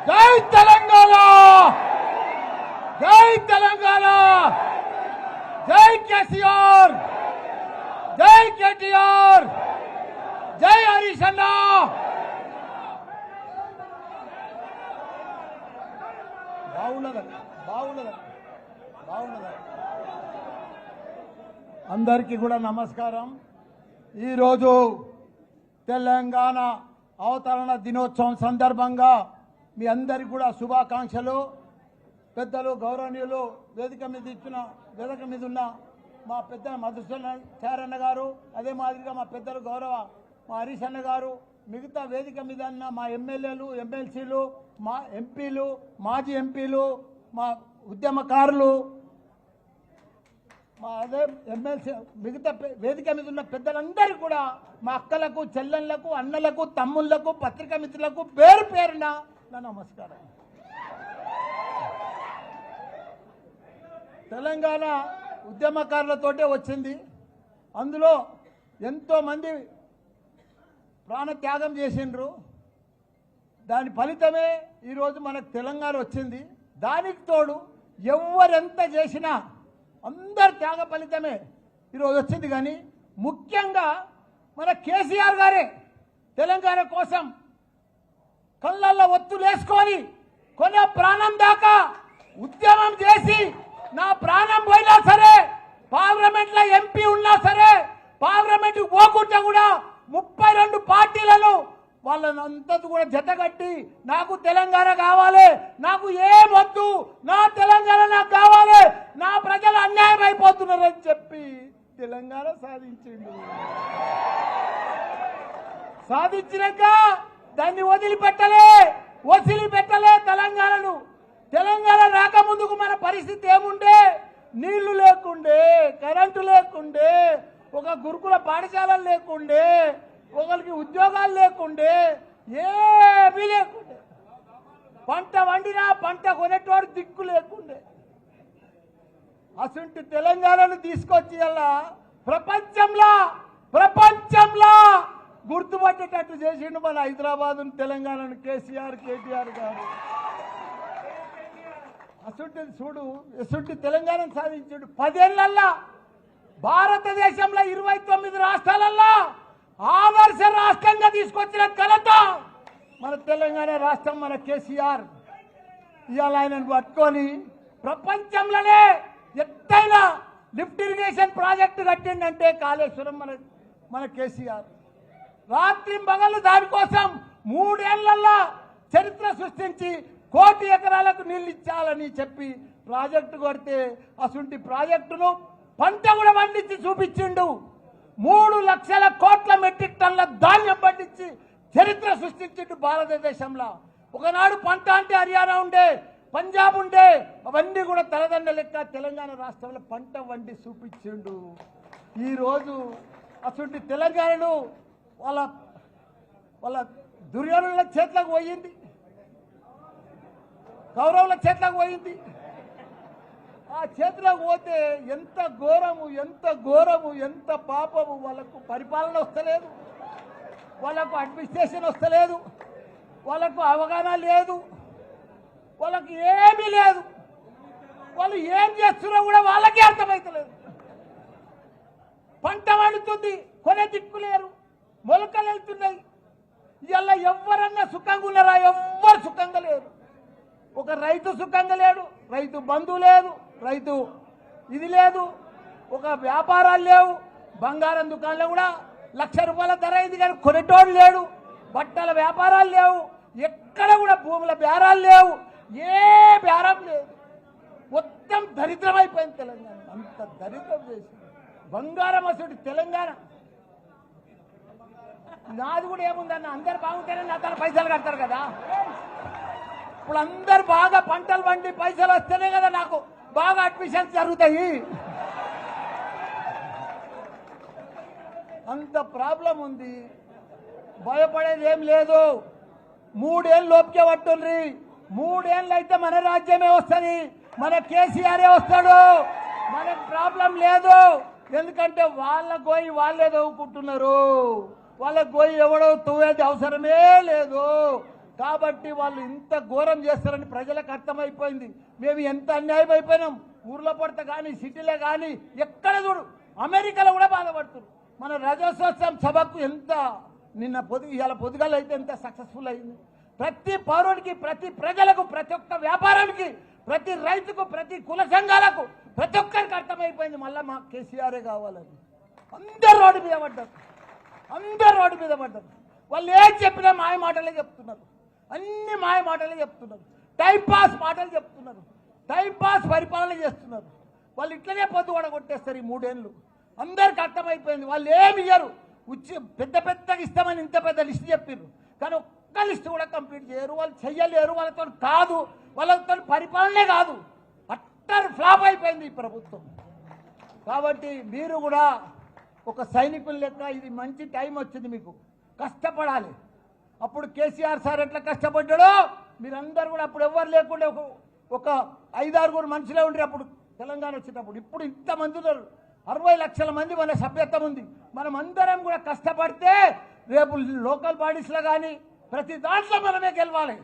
జై తెలంగాణ, జై తెలంగాణ, జై కేసీఆర్, జై కేటీఆర్, జై హరీష్ అన్న. అందరికీ కూడా నమస్కారం. ఈరోజు తెలంగాణ అవతరణ దినోత్సవం సందర్భంగా మీ అందరికీ కూడా శుభాకాంక్షలు. పెద్దలు గౌరవనీయులు వేదిక మీద ఉన్న మా పెద్ద మధుసూదన్ చారన్న గారు, అదే మాదిరిగా మా పెద్దలు గౌరవ మా హరీష్ అన్న గారు, మిగతా వేదిక మీద ఉన్న మా ఎమ్మెల్యేలు, ఎమ్మెల్సీలు, మా ఎంపీలు, మాజీ ఎంపీలు, మా ఉద్యమకారులు, మా అదే ఎమ్మెల్సీ, మిగతా వేదిక మీద ఉన్న పెద్దలందరూ కూడా మా అక్కలకు, చెల్లెళ్లకు, అన్నలకు, తమ్ముళ్లకు, పత్రికా మిత్రులకు పేరు పేరున నా నమస్కారం. తెలంగాణ ఉద్యమకారులతోటే వచ్చింది. అందులో ఎంతోమంది ప్రాణత్యాగం చేసిండ్రు. దాని ఫలితమే ఈరోజు మనకు తెలంగాణ వచ్చింది. దానికి తోడు ఎవరెంత చేసినా అందరి త్యాగ ఫలితమే ఈరోజు వచ్చింది. కానీ ముఖ్యంగా మన కేసీఆర్ గారే తెలంగాణ కోసం కళ్ళల్లో ఒత్తులు వేసుకొని కొన ప్రాణం దాకా ఉద్యమం చేసి, నా ప్రాణం పోయినా సరే, పార్లమెంట్లో ఎంపీ ఉన్నా సరే, పార్లమెంట్కి పోకుండా కూడా 32 పార్టీలను వాళ్ళంతా కూడా జతగట్టి నాకు తెలంగాణ కావాలి, నాకు ఏం వద్దు, నా తెలంగాణ నాకు కావాలి, నా ప్రజలు అన్యాయం అయిపోతున్నారని చెప్పి తెలంగాణ సాధించినాక దాన్ని వదిలిపెట్టలే తెలంగాణను. తెలంగాణ రాకముందుకు మన పరిస్థితి ఏముండే? నీళ్లు లేకుండే, కరెంటు లేకుండే, ఒక గురుకుల పాఠశాలలు లేకుండే, ఒకరికి ఉద్యోగాలు లేకుండే, ఏమీ లేకుండే, పంట వండినా పంట కొనేటోడు దిక్కు లేకుండే. అసంటి తెలంగాణను తీసుకొచ్చి అలా ప్రపంచంలో గుర్తుపట్టేటట్టు చేసిండు మన హైదరాబాద్ తెలంగాణను కేసీఆర్, కేటీఆర్ గారు. అసంటి తెలంగాణను సాధించాడు. 10 ఏళ్లల్లా భారతదేశంలో 29 రాష్ట్రాలల్లో ఆదర్శ రాష్ట్రంగా తీసుకొచ్చిన ఘనత మన తెలంగాణ రాష్ట్రం, మన కేసీఆర్. ఇవాళ ఆయనను పట్టుకొని ప్రపంచంలోనే ఎత్తైన లిఫ్ట్ ఇరిగేషన్ ప్రాజెక్టు కట్టిందంటే కాళేశ్వరం మన కేసీఆర్. రాత్రి పగలు దానికోసం 3 ఏళ్లలో చరిత్ర సృష్టించి 1 కోటి ఎకరాలకు నీళ్ళు ఇచ్చాలని చెప్పి ప్రాజెక్టు కొడితే అసంటి ప్రాజెక్టును పంట కూడా పండించి చూపించిండు. 3 లక్షల కోట్ల మెట్రిక్ టన్ల ధాన్యం పండించి చరిత్ర సృష్టించిండు భారతదేశంలో. ఒకనాడు పంట అంటే హర్యానా ఉండే, పంజాబ్ ఉండే, అవన్నీ కూడా తలదండ లెక్క తెలంగాణ రాష్ట్రంలో పంట వండి చూపించిండు. ఈరోజు అసలు తెలంగాణను వాళ్ళ దుర్యోధనుల చేతులకు పోయింది, కౌరవుల చేతులకు పోయింది. ఆ చేతులకు పోతే ఎంత ఘోరము, ఎంత పాపము. వాళ్ళకు పరిపాలన వస్తలేదు, వాళ్ళకు అడ్మినిస్ట్రేషన్ వస్తలేదు, వాళ్ళకు అవగాహన లేదు, వాళ్ళకి ఏమీ లేదు. వాళ్ళు ఏం చేస్తున్నా కూడా వాళ్ళకే అర్థమవుతలేదు. పంట వండుతుంది, కొనే దిక్కులేరు, మొలకలు వెళ్తున్నాయి. ఇలా ఎవరన్నా సుఖంగా ఉన్నారా? ఎవ్వరు సుఖంగా లేరు. ఒక రైతు సుఖంగా లేడు, రైతు బంధువు లేదు, రైతు ఇది లేదు, ఒక వ్యాపారాలు లేవు. బంగారం దుకాణంలో కూడా 1,00,000 రూపాయల ధర అయింది కానీ కొనేటోడు లేడు. బట్టల వ్యాపారాలు లేవు, ఎక్కడ కూడా భూముల బేరాలు లేవు, ఏ బేరం లేదు. మొత్తం దరిద్రం అయిపోయింది తెలంగాణ. అంత దరిద్రం చేసి బంగారం అసలు తెలంగాణ. నాది కూడా ఏముందన్న, అందరు బాగుంటేనే నా తన పైసలు కడతారు కదా. ఇప్పుడు అందరు బాగా పంటలు పండి పైసలు వస్తేనే కదా నాకు బాగా అడ్మిషన్స్ జరుగుతాయి. అంత ప్రాబ్లం ఉంది. భయపడేది ఏం లేదు. 3 ఏళ్ళు లోపుకే పట్టుండ్రి. 3 ఏళ్ళు అయితే మన రాజ్యమే వస్తుంది, మన కేసీఆరే వస్తాడు. మనకు ప్రాబ్లం లేదు. ఎందుకంటే వాళ్ళ గోయి వాళ్ళే తవ్వుకుంటున్నారు. వాళ్ళ గోయి ఎవడో తవ్వేది అవసరమే లేదు. కాబట్టి వాళ్ళు ఇంత ఘోరం చేస్తారని ప్రజలకు అర్థమైపోయింది. మేము ఎంత అన్యాయం అయిపోయినాం. ఊర్లో పడత కానీ సిటీలో కానీ ఎక్కడ చూడు, అమెరికాలో కూడా బాధపడుతున్నారు. మన రజతోత్సవం సభకు ఎంత నిన్న ఇవాళ పొద్దుగాల అయితే ఎంత సక్సెస్ఫుల్ అయింది. ప్రతి పౌరుడికి, ప్రతి ప్రజలకు, ప్రతి ఒక్క వ్యాపారానికి, ప్రతి రైతుకు, ప్రతి కుల సంఘాలకు, ప్రతి ఒక్కరికి అర్థమైపోయింది మళ్ళీ మా కేసీఆరే కావాలని. అందరు రోడ్డు మీద పడ్డారు, అందరు రోడ్డు మీద పడ్డారు. వాళ్ళు ఏం చెప్పినా మాయ మాటలే చెప్తున్నారు, అన్ని మాయ మాటలే చెప్తున్నారు, టైంపాస్ మాటలు చెప్తున్నారు, టైంపాస్ పరిపాలన చేస్తున్నారు. వాళ్ళు ఇట్లనే పొద్దు కొట్టేస్తారు ఈ 3 ఏళ్ళు. అందరికి అర్థమైపోయింది. వాళ్ళు ఏమి ఇయ్యరు, పెద్ద పెద్దగా ఇస్తామని ఇంత పెద్ద లిస్ట్ చెప్పారు, కానీ ఒక్క లిస్ట్ కూడా కంప్లీట్ చేయరు. వాళ్ళు చెయ్యలేరు, వాళ్ళతో కాదు, వాళ్ళతో పరిపాలనే కాదు. అట్టర్ ఫ్లాప్ అయిపోయింది ఈ ప్రభుత్వం. కాబట్టి మీరు కూడా ఒక సైనికుల లెక్క ఇది మంచి టైం వచ్చింది, మీకు కష్టపడాలి. అప్పుడు కేసీఆర్ సార్ ఎట్లా కష్టపడ్డాడో మీరందరూ కూడా అప్పుడు ఎవ్వరు లేకుండా ఒక 5-6 మనుషులే ఉండి అప్పుడు తెలంగాణ వచ్చేటప్పుడు. ఇప్పుడు ఇంతమంది ఉన్నారు, 60 లక్షల మంది మన సభ్యత్వం ఉంది. మనం అందరం కూడా కష్టపడితే రేపు లోకల్ బాడీస్లో కానీ ప్రతి దాంట్లో మనమే గెలవాలి.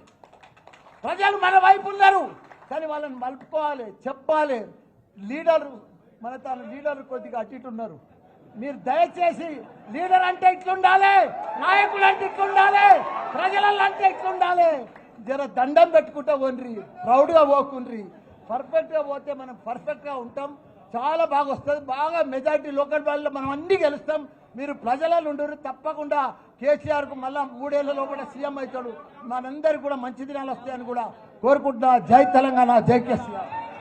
ప్రజలు మన వైపు ఉన్నారు, కానీ వాళ్ళని మలుపుకోవాలి, చెప్పాలి. లీడరు మన తన లీడర్ కొద్దిగా అటు ఇటు ఉన్నారు. మీరు దయచేసి లీడర్ అంటే ఇట్లుండాలి, నాయకులు అంటే ఇట్లుండాలి, ప్రజలలో అంటే ఇట్లుండాలి. జర దండం పెట్టుకుంటా పోండ్రి, ప్రౌడ్గా పోకుండ్రి. పర్ఫెక్ట్గా పోతే మనం పర్ఫెక్ట్గా ఉంటాం, చాలా బాగా వస్తుంది. బాగా మెజారిటీ లోకల్ బాడీలో మనం అన్నీ గెలుస్తాం. మీరు ప్రజలలో ఉండరు. తప్పకుండా కేసీఆర్కు మళ్ళా 3 ఏళ్ల లోపల సీఎం అవుతాడు. మనందరికీ కూడా మంచి దినాలు వస్తాయని కూడా కోరుకుంటున్నా. జై తెలంగాణ, జై కేసీఆర్.